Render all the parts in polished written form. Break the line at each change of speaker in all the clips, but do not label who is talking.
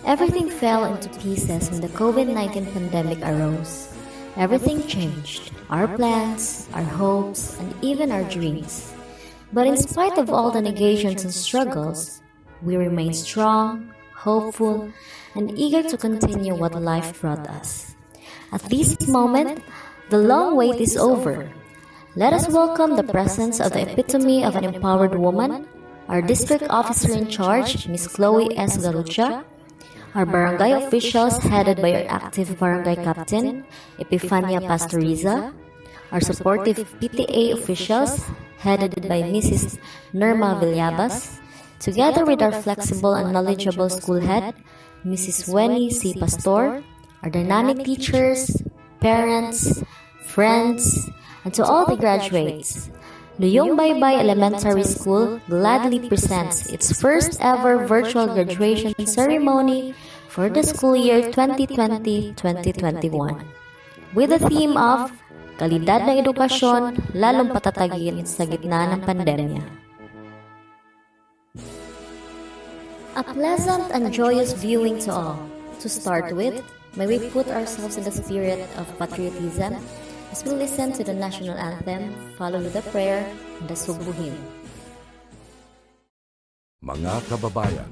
Everything fell into pieces when the COVID-19 pandemic arose. Everything changed, our plans, our hopes, and even our dreams. But in spite of all the negations and struggles, we remain strong, hopeful, and eager to continue what life brought us. At this moment, the long wait is over. Let us welcome the presence of the epitome of an empowered woman, our district officer in charge, Ms. Chloe S. Garucha, our barangay officials headed by our active barangay captain, Epifania Pastoriza, our supportive PTA officials headed by Mrs. Nerma Villabas, together with our flexible and knowledgeable school head, Mrs. Weni C. Pastor, our dynamic teachers, parents, friends, and to all the graduates. Luyongbaybay Elementary School gladly presents its first ever virtual graduation ceremony for the school year 2020-2021 with the theme of Kalidad ng Edukasyon lalong patatagin sa gitna ng pandemya. A pleasant and joyous viewing to all. To start with, may we put ourselves in the spirit of patriotism as we listen to the national anthem, followed with the prayer and the subuhin.
Mga kababayan,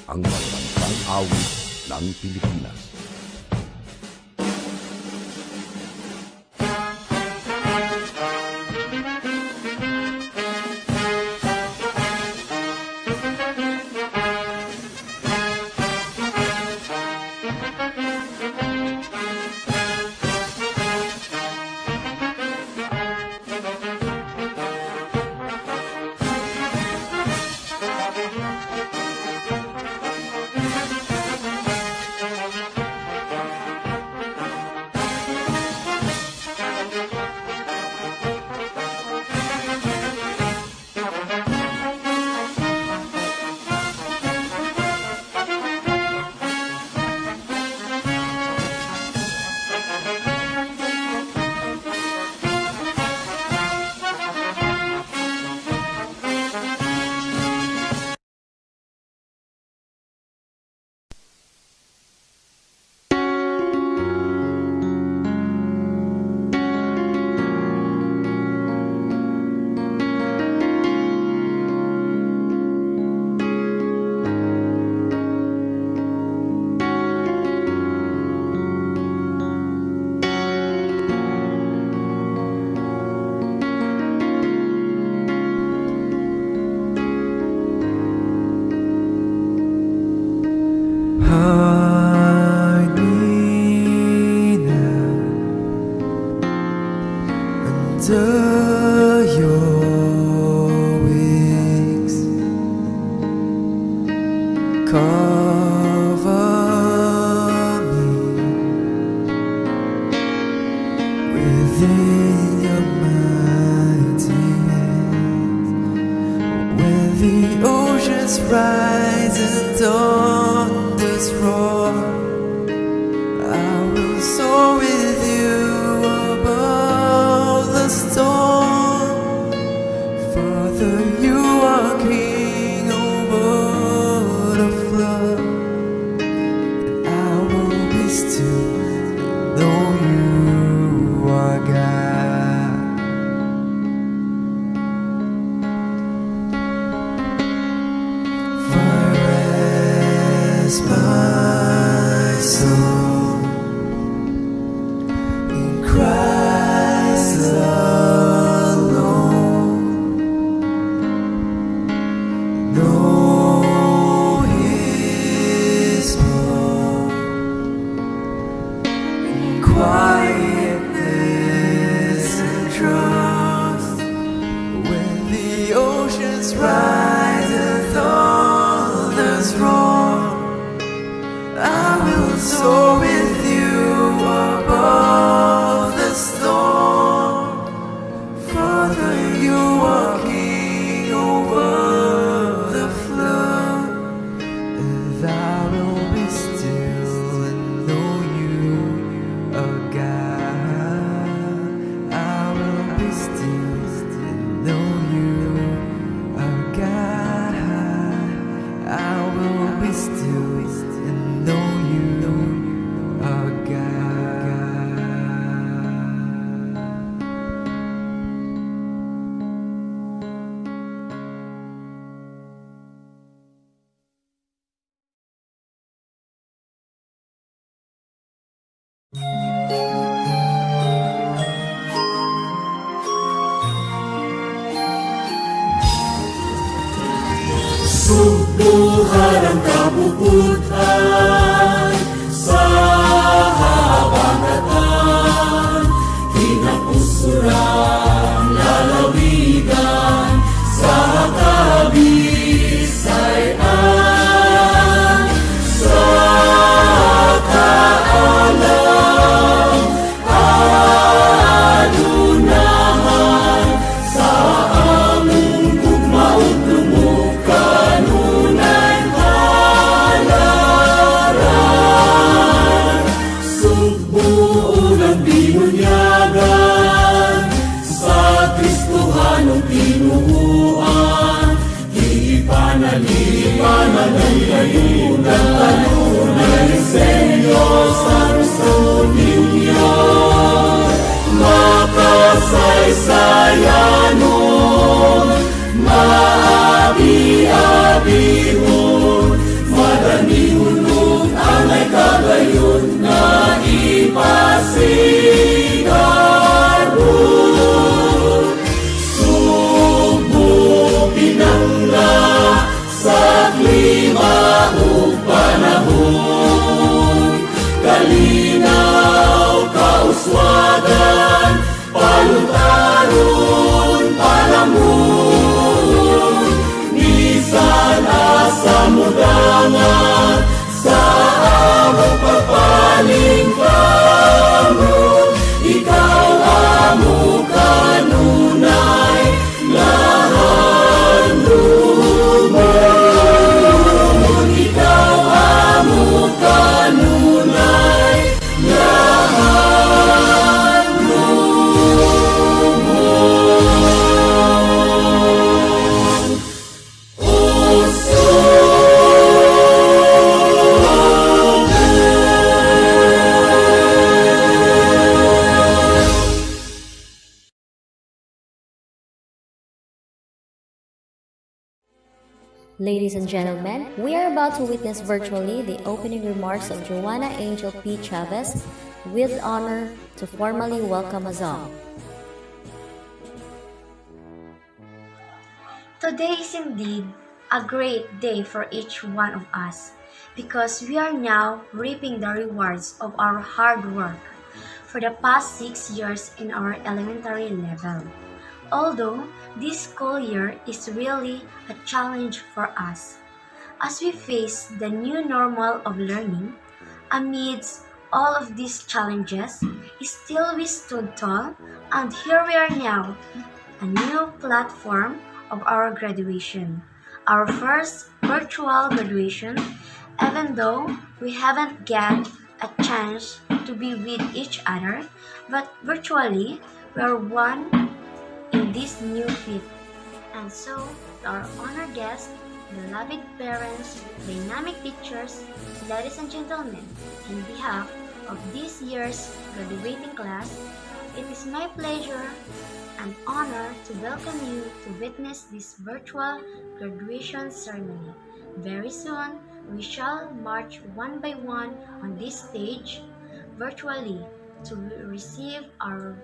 ang pagbansang awit ng Pilipinas.
Under your wings, cover me within your mighty hands. When the oceans rise and thunders roar, I will soar with you above the storm. Father, you are king over the flood, and I will be still and know you are God. For rest my soul in Christ alone. Know His more in quietness and trust. When the oceans rise and thunders roar, I will soar with you above the storm. Father, you are king over the flood, and I will be still and know you are God. I will be still and know you are God. Subuhan ang kabubudhan sa habagatan, kinapusuran, lalawigan sa kabisayan, sa kaalam, adunahan, sa among gugmaot lumukan, unay halaran, subuon ang binunyagan sa Kristohanong pinuhuan, ipanalipan ang kayunan, talunan sa Diyos ang ninyo, makasaysayanon, maabi-abihon, madanihunong ang ay kagayon na ipasigaron. Subo pinangga sa klima ug panahon, kalinaw kauswagan, palutaron, palamon, bisan asa mudangan sa among pagpaling kamon, ikaw amo kanunay lahan lumon, ikaw amo kanunay lahan lumon.
Ladies and gentlemen, we are about to witness virtually the opening remarks of Joanna Angel P. Chavez with honor to formally welcome us all.
Today is indeed a great day for each one of us because we are now reaping the rewards of our hard work for the past 6 years in our elementary level. Although this school year is really a challenge for us as we face the new normal of learning, amidst all of these challenges, still we stood tall, and here we are now, a new platform of our graduation, our first virtual graduation, even though we haven't get a chance to be with each other, but virtually we are one in this new fit. And so, to our honored guests, beloved parents, dynamic teachers, ladies and gentlemen, in behalf of this year's graduating class, it is my pleasure and honor to welcome you to witness this virtual graduation ceremony. Very soon, we shall march one by one on this stage virtually to receive our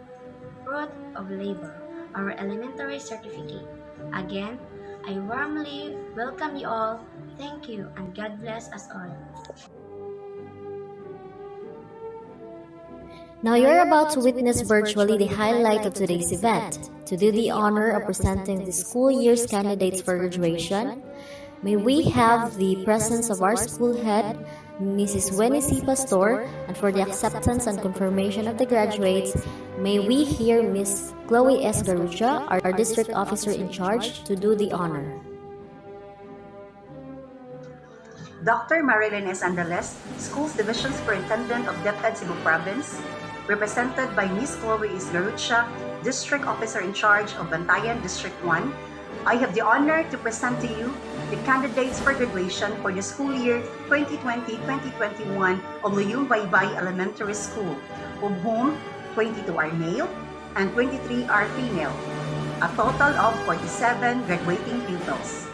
fruit of labor, our elementary certificate. Again, I warmly welcome you all. Thank you and God bless us all.
Now you're about to witness virtually the highlight of today's event. To do the honor of presenting the school year's candidates for graduation, may we have the presence of our school head, Mrs. Wenny C. Pastor, and for the acceptance and confirmation of the graduates, may we hear Miss Chloe S. Garucha, our district officer in charge, to do the honor.
Dr. Marilyn S. Andales, Schools Division Superintendent of DepEd Cebu Province, represented by Miss Chloe S. Garucha, District Officer in charge of Bantayan District 1, I have the honor to present to you the candidates for graduation for the school year 2020-2021 of Luyongbaybay Elementary School, of whom 22 are male and 23 are female, a total of 47 graduating pupils.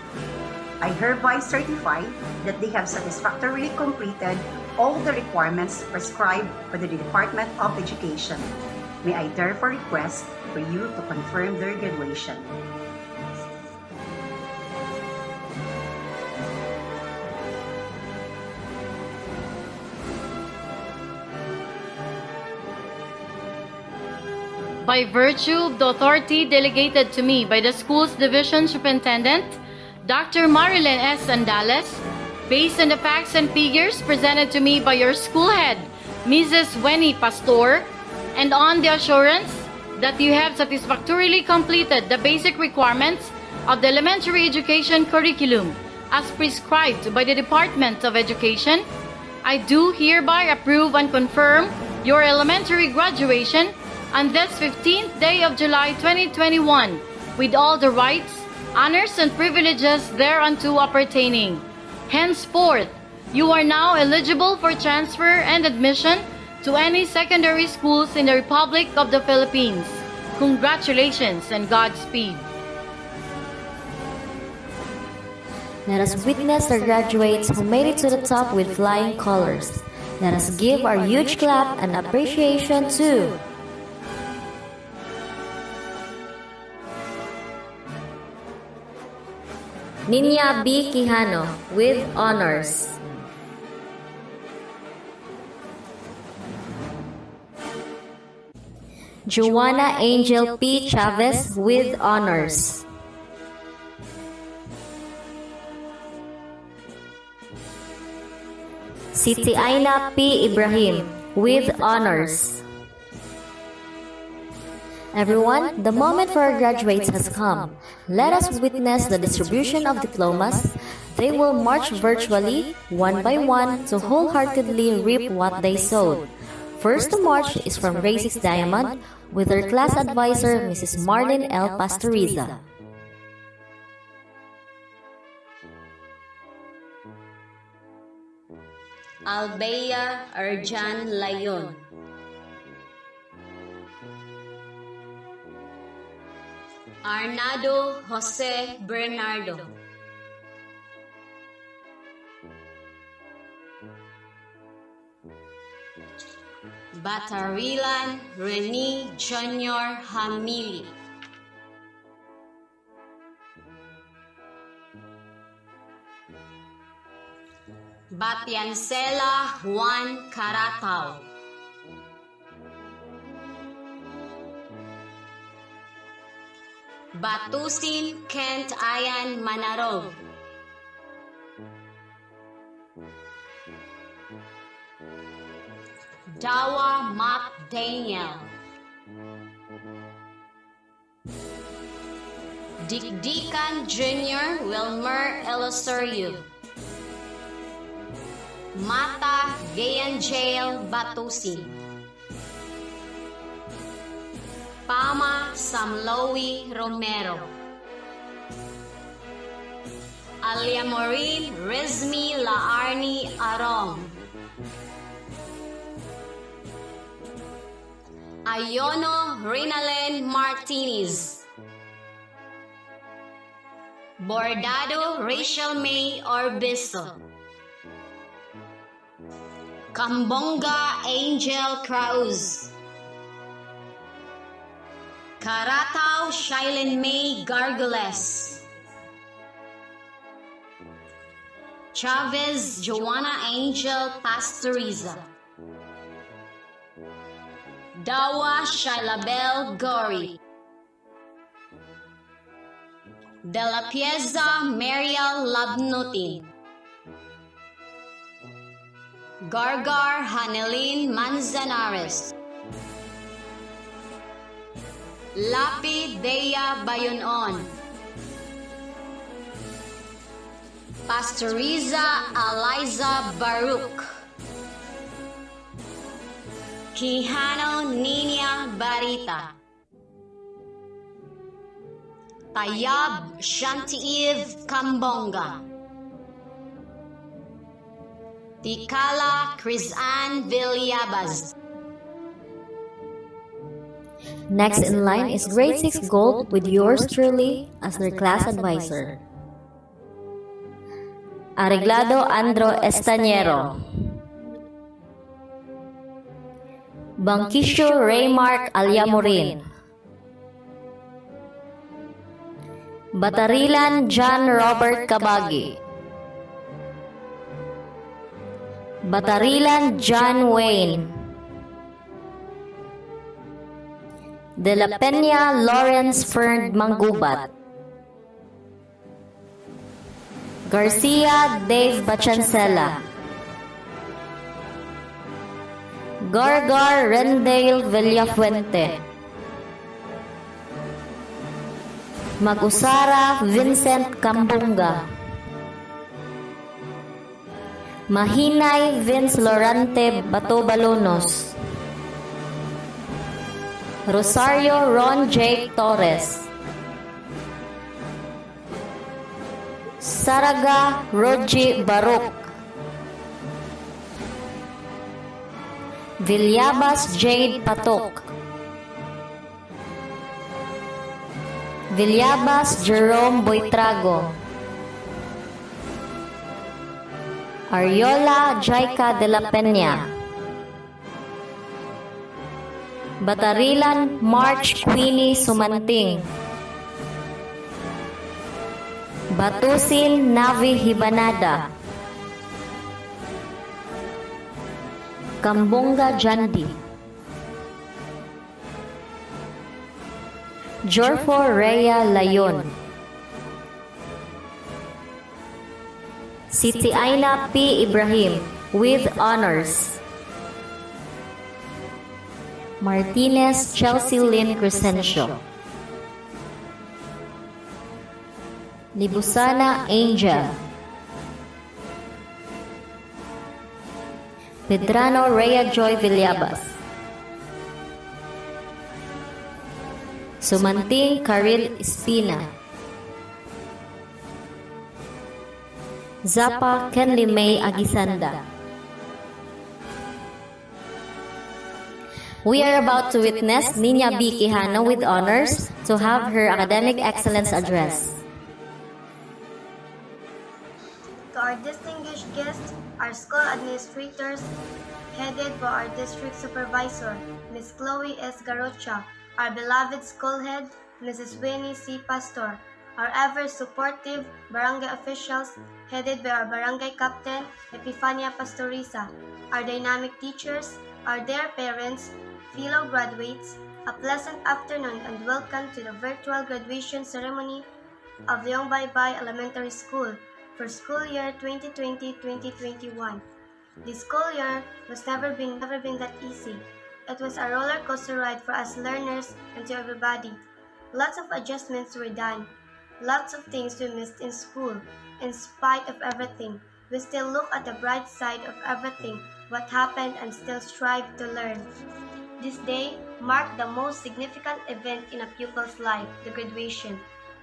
I hereby certify that they have satisfactorily completed all the requirements prescribed by the Department of Education. May I therefore request for you to confirm their graduation.
by virtue of the authority delegated to me by the school's division superintendent, Dr. Marilyn S. Andales, based on the facts and figures presented to me by your school head, Mrs. Wenny Pastor, and on the assurance that you have satisfactorily completed the basic requirements of the elementary education curriculum as prescribed by the Department of Education, I do hereby approve and confirm your elementary graduation on this 15th day of July 2021 with all the rights, honors, and privileges thereunto appertaining. Henceforth, you are now eligible for transfer and admission to any secondary schools in the Republic of the Philippines. Congratulations and Godspeed.
Let us witness our graduates who made it to the top with flying colors. Let us give our huge clap and appreciation to Ninya B. Quijano with honors. Joanna Angel P. Chavez with honors. Siti Aina P. Ibrahim with honors. Everyone, the moment for our graduates has come. Let us witness the distribution of diplomas. They will march virtually, one by one, to wholeheartedly reap what they sowed. First to march is from Grade 6 Diamond with their class advisor, Mrs. Marlene L. Pastoriza.
Albea Arjan Layon, Arnado Jose Bernardo, Batarilan Rene Junior Hamili, Batiancela Juan Caratao, Batusin Kent Ayan Manarog, Dawa Matt Daniel, Dikdikan Jr. Wilmer Elosorio, Mata Gayanjail Batusin, Pama Samlowi Romero, Aliamorin Rizmi Laarni Arong, Ayono Rinalen Martinez, Bordado Rachel May Orbiso, Kambonga Angel Kraus, Karatao Shailin May Gargoles, Chavez Joanna Angel Pastoriza, Dawa Shailabel Gori, De La Pieza Mariel Labnutin, Gargar Hanelin Manzanares, Lapi Dea Bayonon, Pastoriza Eliza Baruch, Quijano Nina Barita, Tayab Shantiiv Kambonga, Tikala Crisan Villabaz.
Next in line is Grade 6 Gold with yours truly as their class advisor. Arreglado Andro Estañero, Banquisho Raymark Aliamorin, Batarilan John Robert Cabagi, Batarilan John Wayne, De La Peña Lawrence Ferd Manggubat, Garcia Dave Bachancela, Gargar Rendale Villafuente, Magusara Vincent Cambonga, Mahinay Vince Lorante Batobalonos, Rosario Ron J. Torres, Saraga Roji Barok, Villabas Jade Patok, Villabas Jerome Boitrago, Ariola Jaika de la Peña, Batarilan March Queenie Sumanting, Batusin Navi Hibanada, Kambonga Jandi, Jorfo Rhea Layon, Siti Aina P. Ibrahim with honors, Martinez Chelsea Lynn Crescencio, Libusana Angel, Pedrano Rhea Joy Villabas, Sumanting Karil Espina, Zapa Kenly May Agisanda. We are about to witness Nina B. Quijano with honors to have her academic excellence address.
To our distinguished guests, our school administrators, headed by our district supervisor, Ms. Chloe S. Garocha, our beloved school head, Mrs. Winnie C. Pastor, our ever-supportive barangay officials, headed by our barangay captain, Epifania Pastoriza, our dynamic teachers, our dear parents, fellow graduates, a pleasant afternoon and welcome to the virtual graduation ceremony of Luyongbaybay Elementary School for school year 2020-2021. This school year was never been that easy. It was a roller coaster ride for us learners and to everybody. Lots of adjustments were done. Lots of things we missed in school. In spite of everything, we still look at the bright side of everything, what happened, and still strive to learn. This day marked the most significant event in a pupil's life, the graduation.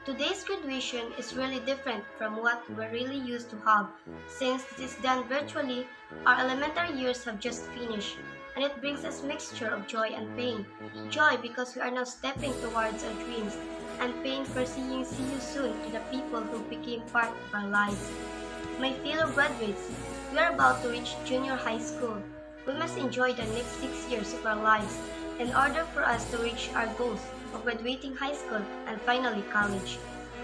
Today's graduation is really different from what we're really used to have. Since it is done virtually, our elementary years have just finished, and it brings us mixture of joy and pain. Joy because we are now stepping towards our dreams, and pain for seeing see you soon to the people who became part of our lives. My fellow graduates, we are about to reach junior high school. We must enjoy the next 6 years of our lives in order for us to reach our goals of graduating high school and finally college.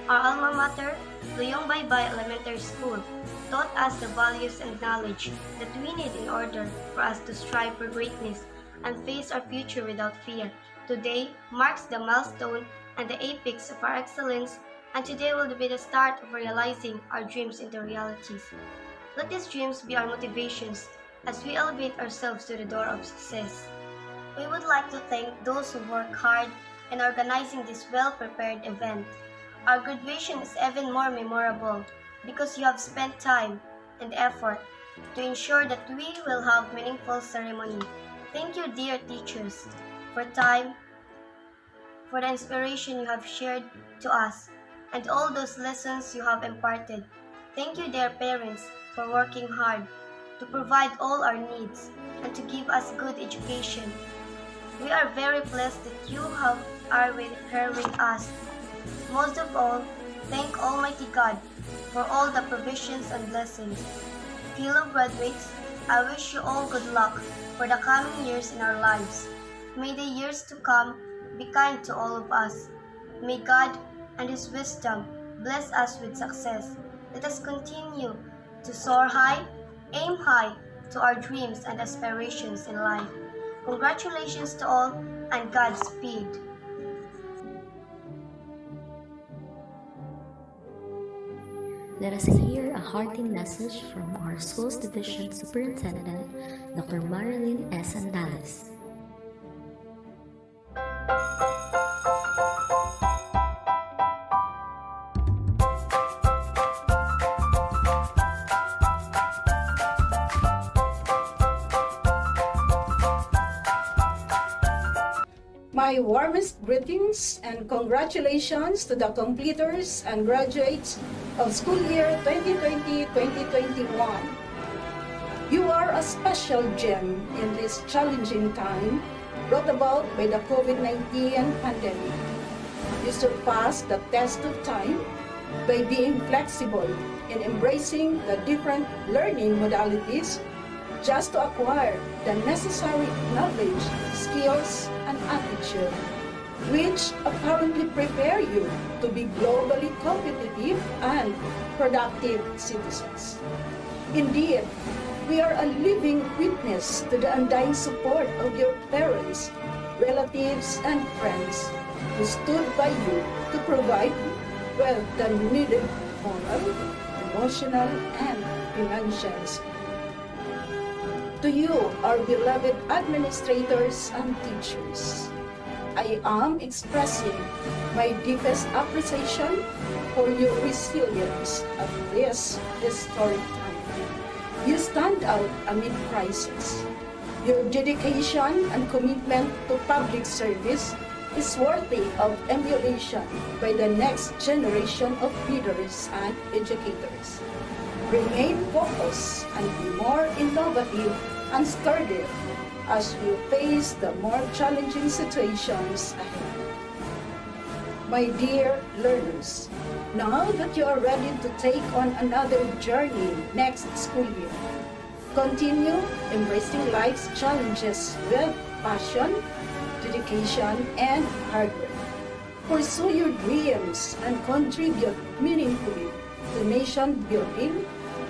Our alma mater, Luyongbaybay Elementary School, taught us the values and knowledge that we need in order for us to strive for greatness and face our future without fear. Today marks the milestone and the apex of our excellence, and today will be the start of realizing our dreams into realities. Let these dreams be our motivations as we elevate ourselves to the door of success. We would like to thank those who work hard in organizing this well-prepared event. Our graduation is even more memorable because you have spent time and effort to ensure that we will have meaningful ceremony. Thank you, dear teachers, for time, for the inspiration you have shared to us, and all those lessons you have imparted. Thank you, dear parents, for working hard to provide all our needs and to give us good education. We are very blessed that you are here with us. Most of all, thank Almighty God for all the provisions and blessings. Fellow graduates, I wish you all good luck for the coming years in our lives. May the years to come be kind to all of us. May God and His wisdom bless us with success. Let us continue to soar high, aim high to our dreams and aspirations in life. Congratulations to all and Godspeed.
Let us hear a hearty message from our Schools Division Superintendent, Dr. Marilyn S. Andales.
My warmest greetings and congratulations to the completers and graduates of school year 2020-2021. You are a special gem in this challenging time brought about by the COVID-19 pandemic. You surpassed the test of time by being flexible in embracing the different learning modalities just to acquire the necessary knowledge, skills, and attitude, which apparently prepare you to be globally competitive and productive citizens. Indeed, we are a living witness to the undying support of your parents, relatives, and friends who stood by you to provide you with the needed moral, emotional, and financial support. To you, our beloved administrators and teachers, I am expressing my deepest appreciation for your resilience at this historic time. You stand out amid crisis. Your dedication and commitment to public service is worthy of emulation by the next generation of leaders and educators. Remain focused and be more innovative and sturdy as you face the more challenging situations ahead. My dear learners, now that you are ready to take on another journey next school year, continue embracing life's challenges with passion, dedication, and hard work. Pursue your dreams and contribute meaningfully to nation building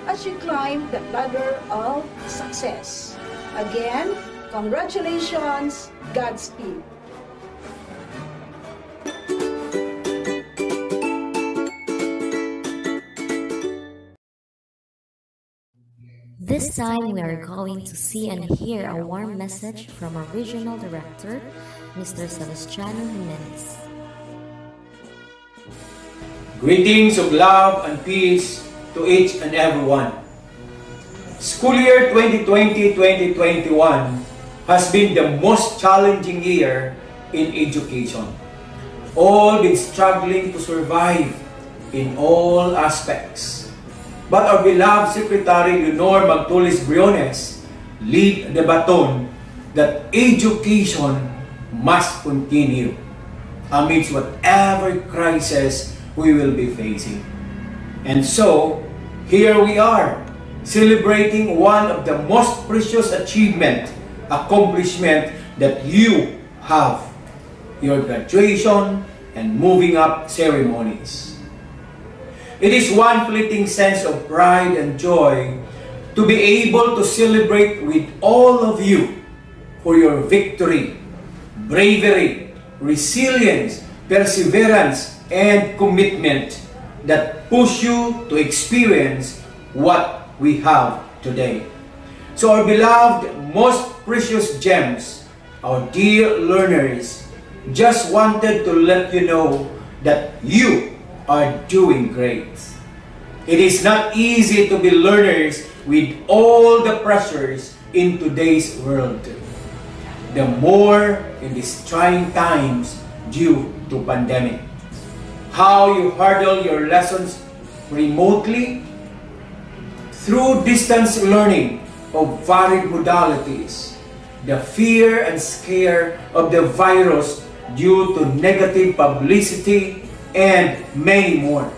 as you climb the ladder of success. Again, congratulations, Godspeed.
This time we are going to see and hear a warm message from our Regional Director, Mr. Celestiano Jimenez.
Greetings of love and peace to each and everyone. School year 2020-2021 has been the most challenging year in education. All been struggling to survive in all aspects. But our beloved Secretary Leonor Magtulis Briones lead the baton that education must continue amidst whatever crisis we will be facing. And so, here we are, celebrating one of the most precious accomplishment that you have, your graduation and moving up ceremonies. It is one fleeting sense of pride and joy to be able to celebrate with all of you for your victory, bravery, resilience, perseverance, and commitment that push you to experience what we have today. So our beloved, most precious gems, our dear learners, just wanted to let you know that you are doing great. It is not easy to be learners with all the pressures in today's world. The more in these trying times due to pandemic. How you hurdle your lessons remotely through distance learning of varied modalities, the fear and scare of the virus due to negative publicity, and many more.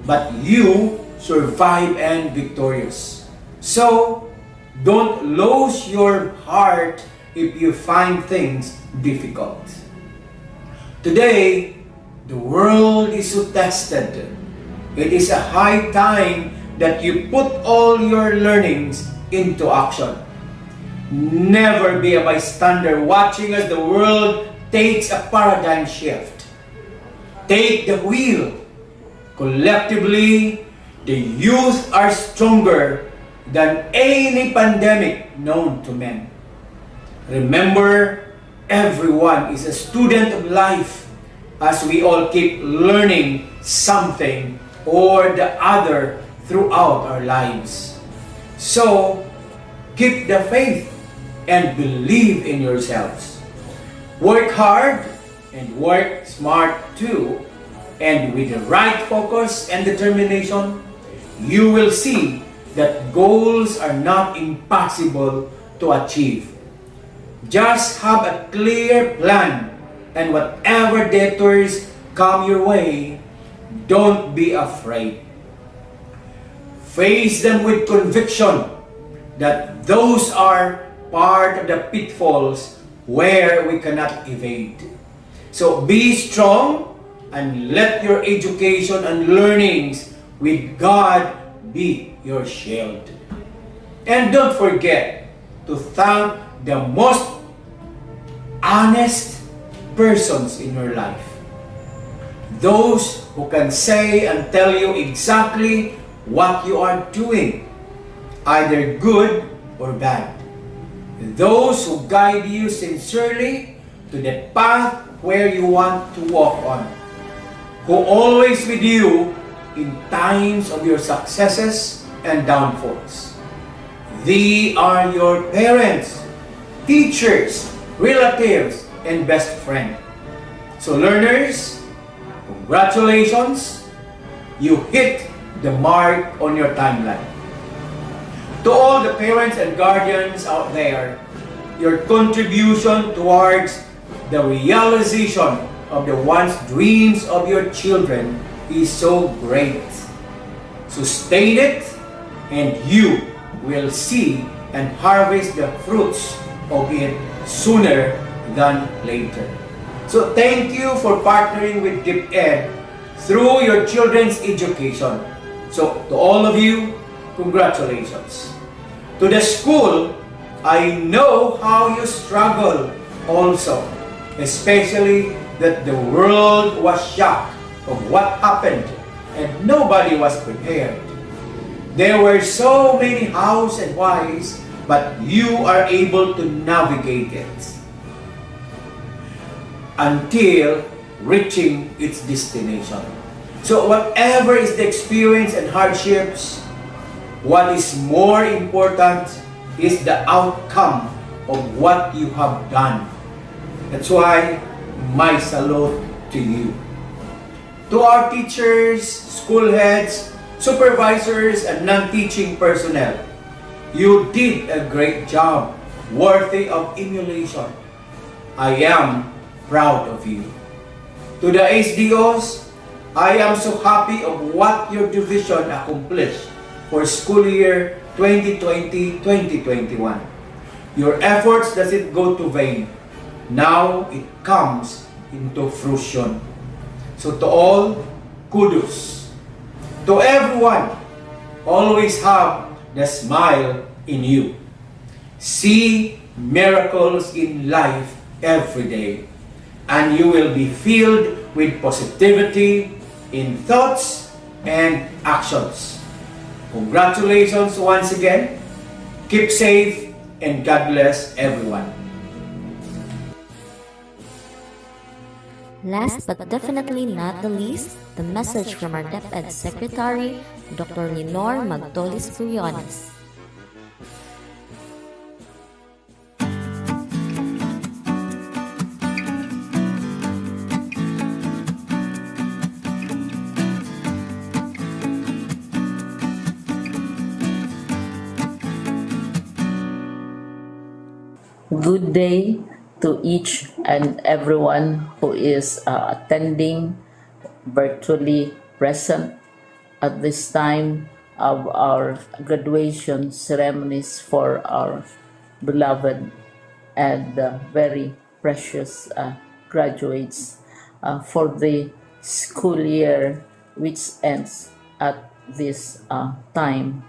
But you survive and victorious. So, don't lose your heart if you find things difficult. Today, the world is so tested. It is a high time that you put all your learnings into action. Never be a bystander watching as the world takes a paradigm shift. Take the wheel. Collectively, The youth are stronger than any pandemic known to men. Remember, everyone is a student of life as we all keep learning something or the other throughout our lives. So, keep the faith and believe in yourselves. Work hard and work smart too. And with the right focus and determination, you will see that goals are not impossible to achieve. Just have a clear plan, and whatever detours come your way, don't be afraid. Face them with conviction that those are part of the pitfalls where we cannot evade. So be strong and let your education and learnings with God be your shield. And don't forget to thank the most honest persons in your life. Those who can say and tell you exactly what you are doing, either good or bad. Those who guide you sincerely to the path where you want to walk on. Who always with you in times of your successes and downfalls. They are your parents, teachers, relatives, and best friend. So learners, congratulations, you hit the mark on your timeline. To all the parents and guardians out there, your contribution towards the realization of the once dreams of your children is so great. Sustain it, and you will see and harvest the fruits of it sooner than later. So thank you for partnering with DepEd through your children's education. So to all of you, congratulations. To the school, I know how you struggle also, especially that the world was shocked of what happened and nobody was prepared. There were so many hows and whys, but you are able to navigate it until reaching its destination. So whatever is the experience and hardships, what is more important is the outcome of what you have done. That's why my salute to you. To our teachers, school heads, supervisors, and non-teaching personnel, you did a great job, worthy of emulation. I am proud of you. To the SDOs, I am so happy of what your division accomplished for school year 2020-2021. Your efforts doesn't go to vain. Now it comes into fruition. So to all, kudos. To everyone, always have the smile in you. See miracles in life every day, and you will be filled with positivity in thoughts and actions. Congratulations once again. Keep safe, and God bless everyone.
Last but definitely not the least, the message from our DepEd Secretary, Dr. Lenore Magtolis-Briones.
Good day to each and everyone who is attending virtually present at this time of our graduation ceremonies for our beloved and very precious graduates for the school year which ends at this time.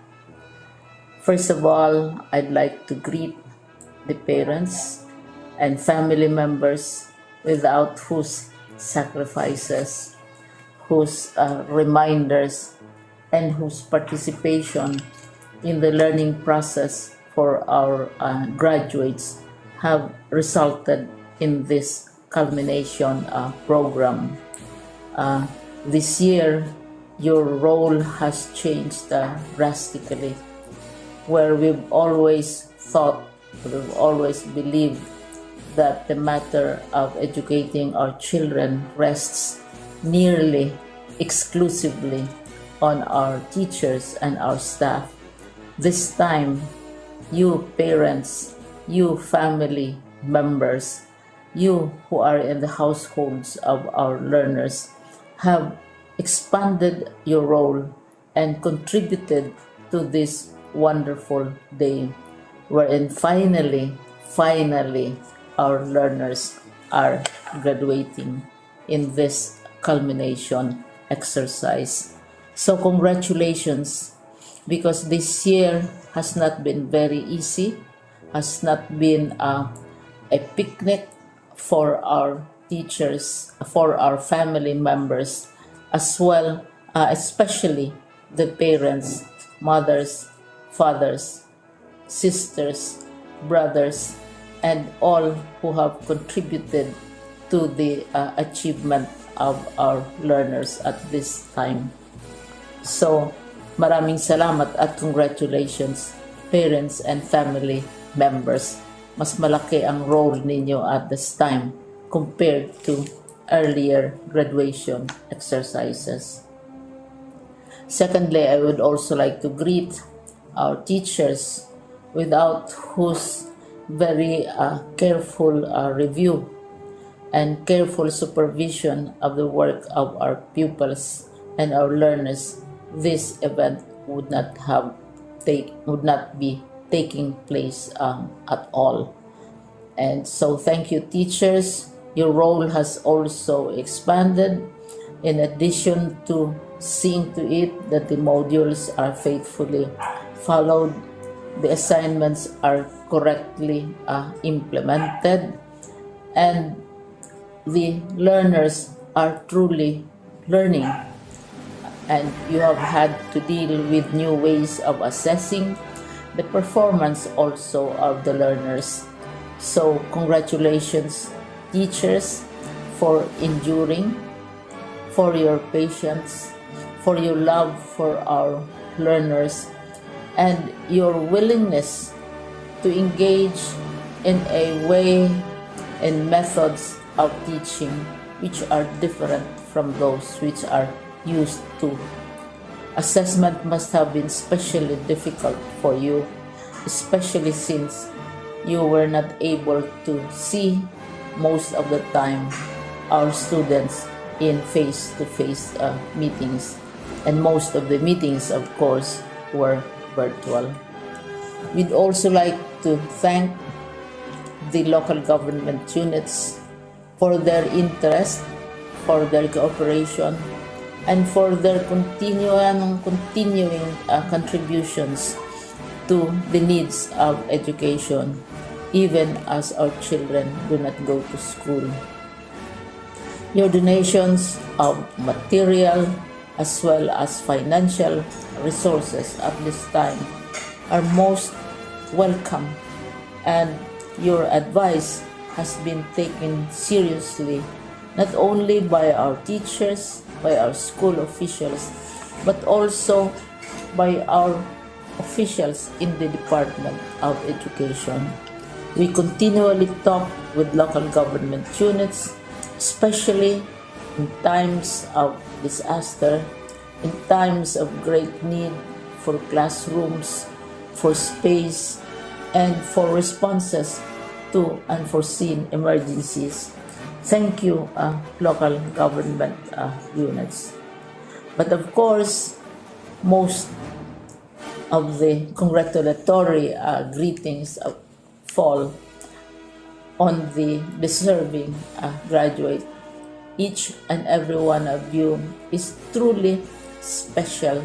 First of all, I'd like to greet the parents and family members without whose sacrifices, whose reminders and whose participation in the learning process for our graduates have resulted in this culmination program. This year, your role has changed drastically, where we've always thought, we've always believed that the matter of educating our children rests nearly exclusively on our teachers and our staff. This time, you parents, you family members, you who are in the households of our learners have expanded your role and contributed to this wonderful day, wherein finally, our learners are graduating in this culmination exercise. So congratulations, because this year has not been very easy, has not been a picnic for our teachers, for our family members, as well, especially the parents, mothers, fathers, sisters, brothers, and all who have contributed to the achievement of our learners at this time. So, maraming salamat at congratulations, parents and family members. Mas malaki ang role ninyo at this time compared to earlier graduation exercises. Secondly, I would also like to greet our teachers, without whose very careful review and careful supervision of the work of our pupils and our learners, this event would not be taking place at all. And so thank you, teachers. Your role has also expanded, in addition to seeing to it that the modules are faithfully followed, the assignments are correctly implemented, and the learners are truly learning. And you have had to deal with new ways of assessing the performance also of the learners. So congratulations, teachers, for enduring, for your patience, for your love for our learners, and your willingness to engage in a way and methods of teaching which are different from those which are used to. Assessment must have been especially difficult for you, especially since you were not able to see most of the time our students in face-to-face meetings, and most of the meetings, of course, were virtual. We'd also like to thank the local government units for their interest, for their cooperation, and for their continuing contributions to the needs of education, even as our children do not go to school. Your donations of material as well as financial resources at this time are most welcome, and your advice has been taken seriously not only by our teachers, by our school officials, but also by our officials in the Department of Education. We continually talk with local government units, especially in times of disaster, in times of great need for classrooms, for space, and for responses to unforeseen emergencies. Thank you, local government units. But of course, most of the congratulatory greetings fall on the deserving graduate. Each and every one of you is truly special.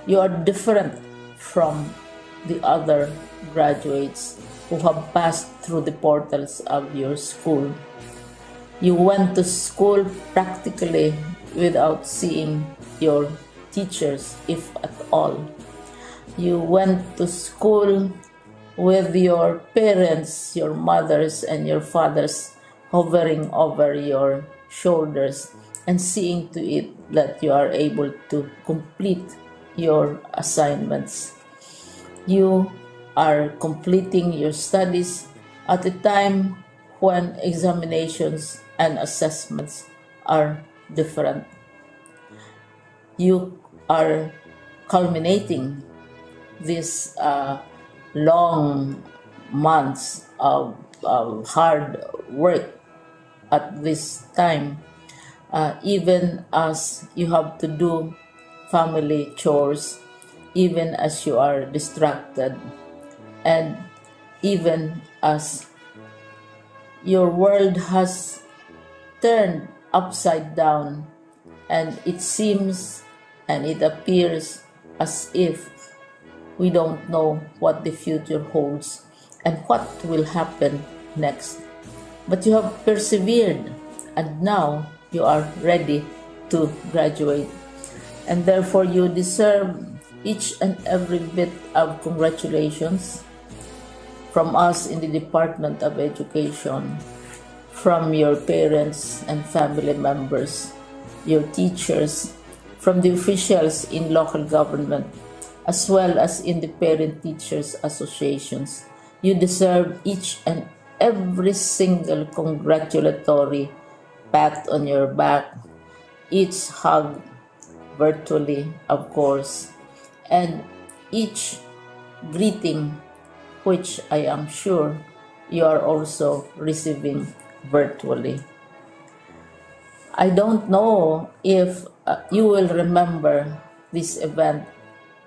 You are different from the other graduates who have passed through the portals of your school. You went to school practically without seeing your teachers, if at all. You went to school with your parents, your mothers, and your fathers hovering over your shoulders and seeing to it that you are able to complete your assignments. You are completing your studies at a time when examinations and assessments are different. You are culminating these long months of hard work at this time, even as you have to do family chores, even as you are distracted, and even as your world has turned upside down, and it seems and it appears as if we don't know what the future holds and what will happen next. But you have persevered, and now you are ready to graduate. And therefore, you deserve each and every bit of congratulations from us in the Department of Education, from your parents and family members, your teachers, from the officials in local government, as well as in the Parent Teachers Associations. You deserve each and every single congratulatory pat on your back, each hug, virtually, of course, and each greeting, which I am sure you are also receiving virtually. I don't know if you will remember this event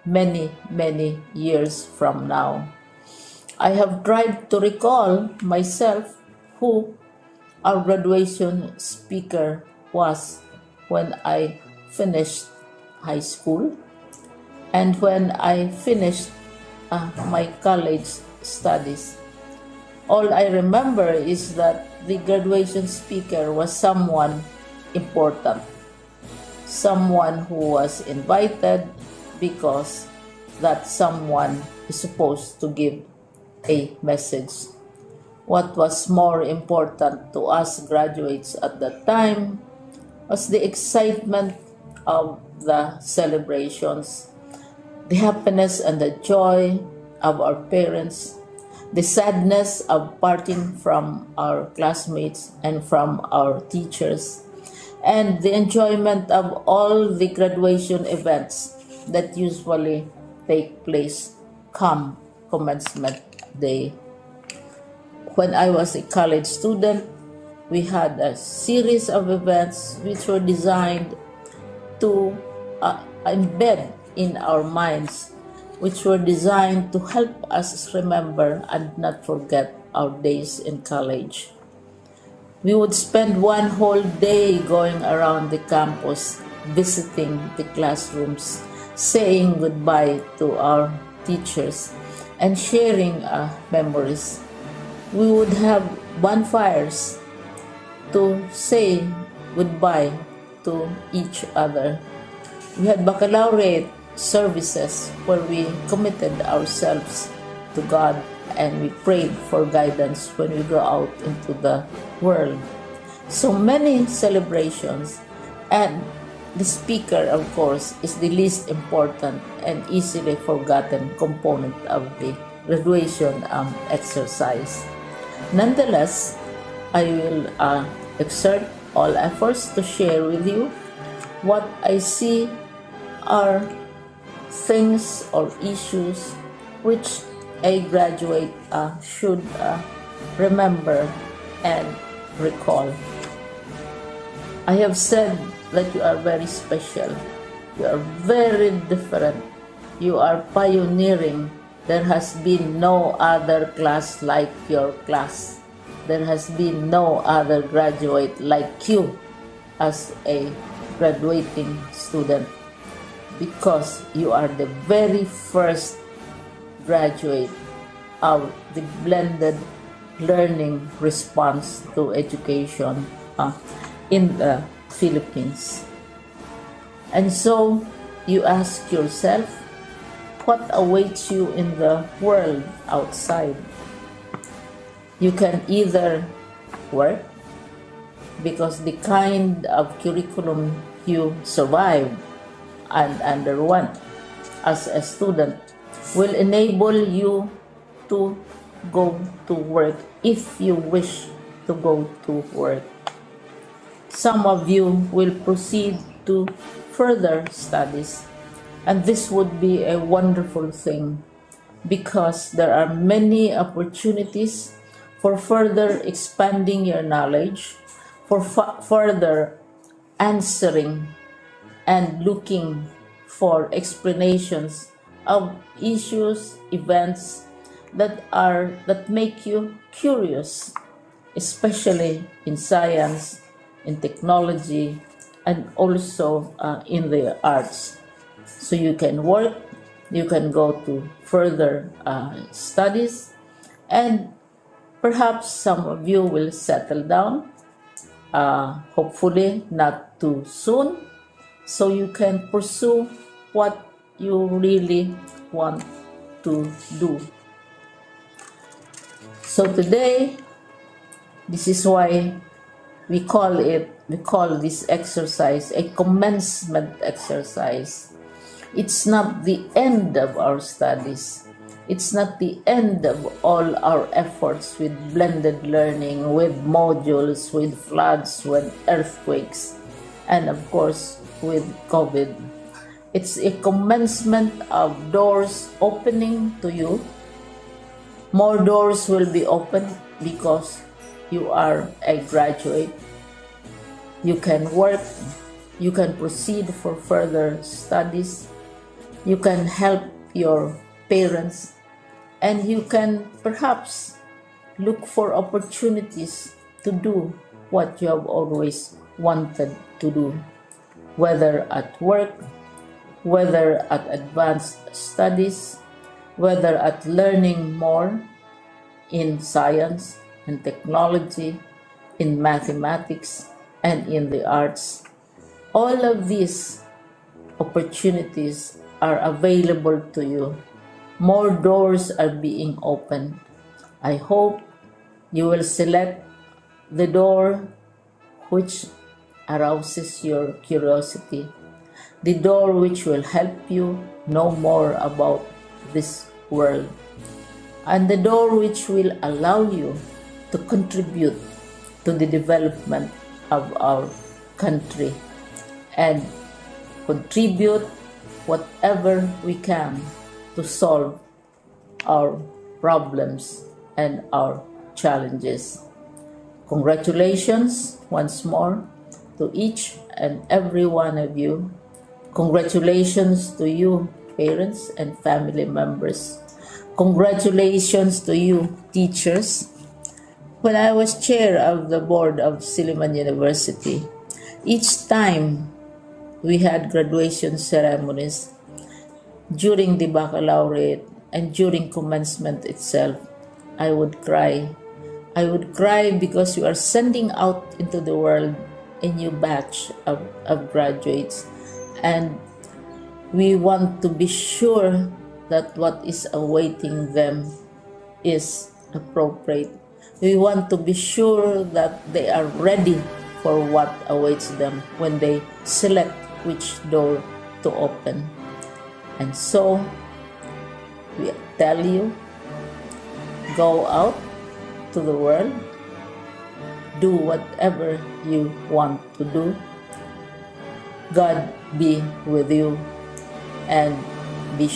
many, many years from now. I have tried to recall myself who our graduation speaker was when I finished high school and when I finished my college studies. All I remember is that the graduation speaker was someone important, someone who was invited because that someone is supposed to give a message. What was more important to us graduates at that time was the excitement of the celebrations, the happiness and the joy of our parents, the sadness of parting from our classmates and from our teachers, and the enjoyment of all the graduation events that usually take place come commencement day. When I was a college student, we had a series of events which were designed to embed in our minds, which were designed to help us remember and not forget our days in college. We would spend one whole day going around the campus, visiting the classrooms, saying goodbye to our teachers, and sharing memories. We would have bonfires to say goodbye to each other. We had baccalaureate services where we committed ourselves to God and we prayed for guidance when we go out into the world. So many celebrations, and the speaker, of course, is the least important and easily forgotten component of the graduation exercise. Nonetheless, I will exert all efforts to share with you what I see are things or issues which a graduate should remember and recall. I have said that you are very special. You are very different. You are pioneering. There has been no other class like your class. There has been no other graduate like you as a graduating student, because you are the very first graduate of the blended learning response to education in the Philippines. And so you ask yourself, what awaits you in the world outside? You can either work, because the kind of curriculum you survived and underwent as a student will enable you to go to work if you wish to go to work. Some of you will proceed to further studies, and this would be a wonderful thing because there are many opportunities for further expanding your knowledge, for further answering and looking for explanations of issues, events that make you curious, especially in science, in technology, and also in the arts. So you can work, you can go to further studies, and perhaps some of you will settle down, hopefully not too soon, so you can pursue what you really want to do. So today, this is why we call this exercise a commencement exercise. It's not the end of our studies. It's not the end of all our efforts with blended learning, with modules, with floods, with earthquakes, and of course with COVID. It's a commencement of doors opening to you. More doors will be opened because you are a graduate. You can work, you can proceed for further studies, you can help your parents, and you can perhaps look for opportunities to do what you have always wanted to do, whether at work, whether at advanced studies, whether at learning more in science and technology, in mathematics, and in the arts. All of these opportunities are available to you. More doors are being opened. I hope you will select the door which arouses your curiosity, the door which will help you know more about this world, and the door which will allow you to contribute to the development of our country and contribute whatever we can to solve our problems and our challenges. Congratulations once more to each and every one of you. Congratulations to you, parents and family members. Congratulations to you, teachers. When I was chair of the board of Silliman University, each time we had graduation ceremonies, during the baccalaureate and during commencement itself, I would cry. I would cry because you are sending out into the world a new batch of graduates, and we want to be sure that what is awaiting them is appropriate. We want to be sure that they are ready for what awaits them when they select which door to open. And so, we tell you, go out to the world, do whatever you want to do. God be with you, and be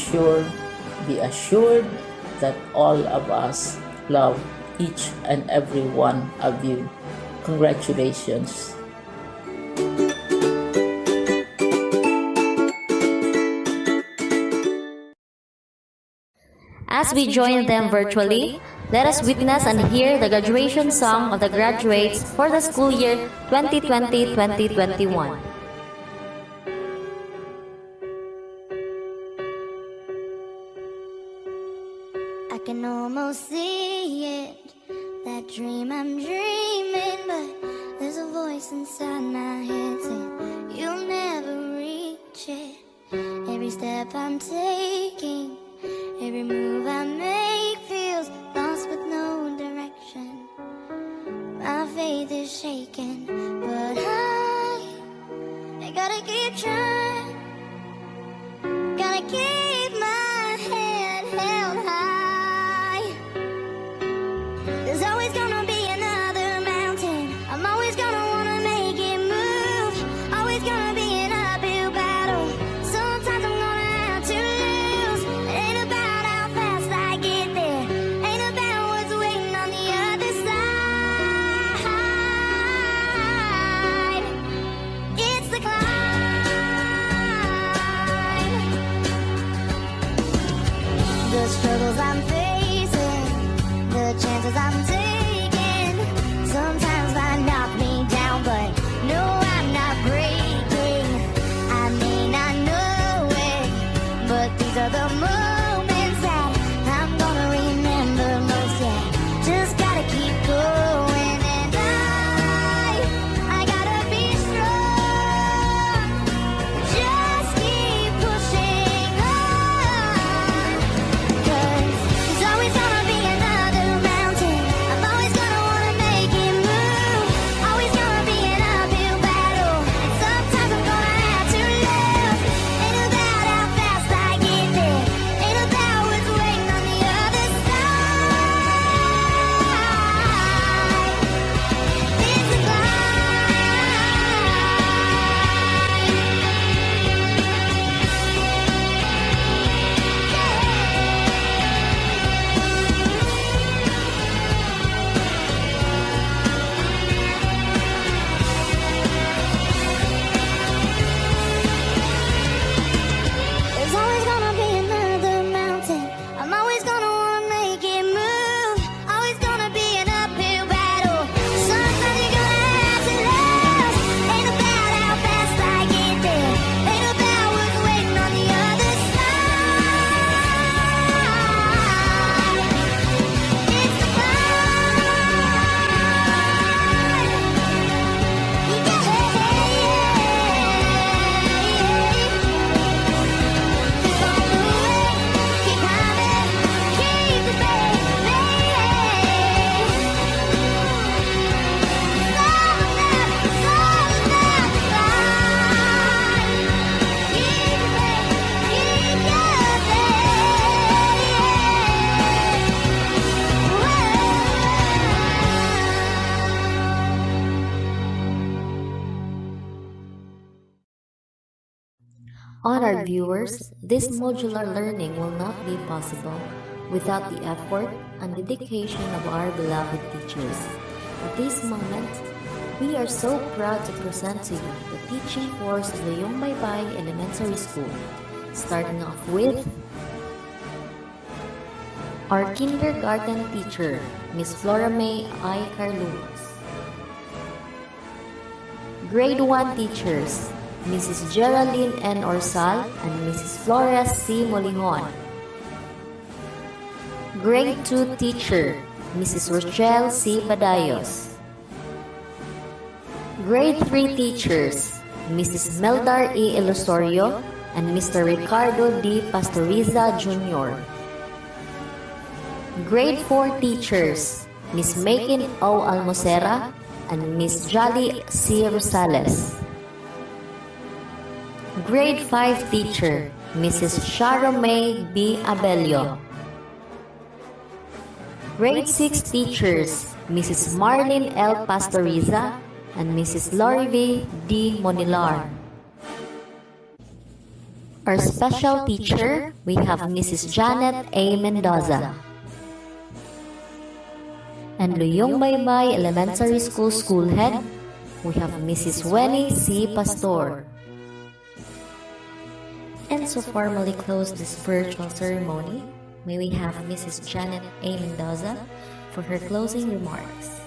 assured that all of us love each and every one of you. Congratulations.
As we join them virtually, let us witness and hear the graduation song of the graduates for the school year 2020-2021.
I can almost see it, that dream I'm dreaming, but there's a voice inside my head saying you'll never reach it. Every step I'm taking, every move I make feels lost with no direction. My faith is shaken, but I gotta keep trying. Gotta keep my head held high. There's always gonna be another mountain. I'm always gonna wanna make it move. Always gonna be an uphill battle. Sometimes I'm gonna have to lose. It ain't about how fast I get there. Ain't about what's waiting on the other side. It's the climb. The struggles I'm facing, the chances I'm taking, sometimes might knock me down, but no, I'm not breaking. I may not know it, but these are the moments that I'm gonna remember most. Yeah, just gotta keep going, and I gotta be strong. Just keep pushing on, 'cause there's always gonna be another mountain. I'm always gonna wanna make it move. Always gonna be an uphill battle. And sometimes I'm gonna have to lose. Ain't about how fast I get there. Ain't about what's waiting on the other side. It's a There's always gonna be another mountain. I'm always gonna wanna make it move. Always gonna be an uphill battle. Sometimes you're gonna have to lose. Ain't about how fast I get there. Ain't about what's waiting on the other side. It's the
Honored viewers, this modular learning will not be possible without the effort and dedication of our beloved teachers. At this moment, we are so proud to present to you the teaching force of Luyongbaybay Elementary School, starting off with our kindergarten teacher, Miss Flora May I. Carlumas. Grade 1 teachers, Mrs. Geraldine N. Orsal and Mrs. Flores C. Molihon. Grade 2 teacher, Mrs. Rochelle C. Badayos. Grade 3 teachers, Mrs. Meldar E. Ilosorio and Mr. Ricardo D. Pastoriza Jr. Grade 4 teachers, Miss Makin O. Almocera and Miss Jolly C. Rosales. Grade 5 teacher, Mrs. Sharomay B. Abelio. Grade 6 teachers, Mrs. Marlene L. Pastoriza and Mrs. Lori V. D. Monilar. Our special teacher, we have Mrs. Janet A. Mendoza. And Luyongbaybay Elementary School School Head, we have Mrs. Wenny C. Pastor. And to formally close this spiritual ceremony, may we have Mrs. Janet A. Mendoza for her closing remarks.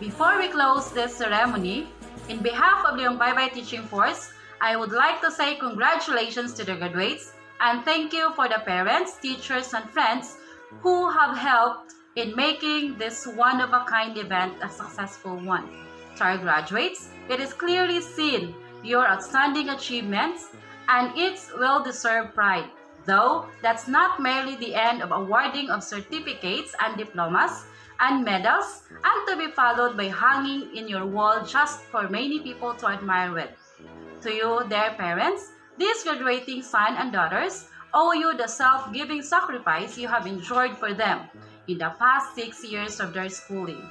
Before we close this ceremony, in behalf of the Luyongbaybay Teaching Force, I would like to say congratulations to the graduates and thank you for the parents, teachers, and friends who have helped in making this one-of-a-kind event a successful one. To our graduates, it is clearly seen your outstanding achievements, and its well-deserved pride. Though that's not merely the end of awarding of certificates and diplomas and medals, and to be followed by hanging in your wall just for many people to admire with. To you, their parents, these graduating sons and daughters owe you the self-giving sacrifice you have enjoyed for them in the past 6 years of their schooling.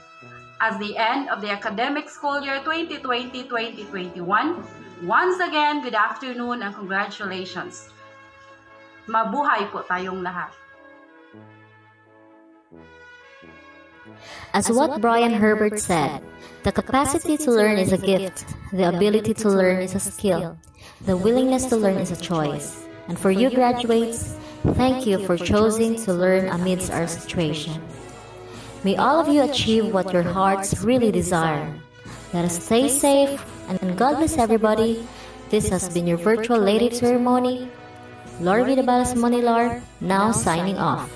As the end of the academic school year 2020-2021, once again, good afternoon and congratulations. Mabuhay po tayong lahat.
As what Brian Herbert said, the capacity to learn is a gift, the ability to learn is a skill, the willingness to learn is a choice. And for you graduates, thank you for choosing to learn amidst our situation. May all of you achieve what your hearts really desire. Let us stay safe and God bless everybody. This has been your virtual Lady Ceremony. Lord Vidabalas Monilar, now signing off.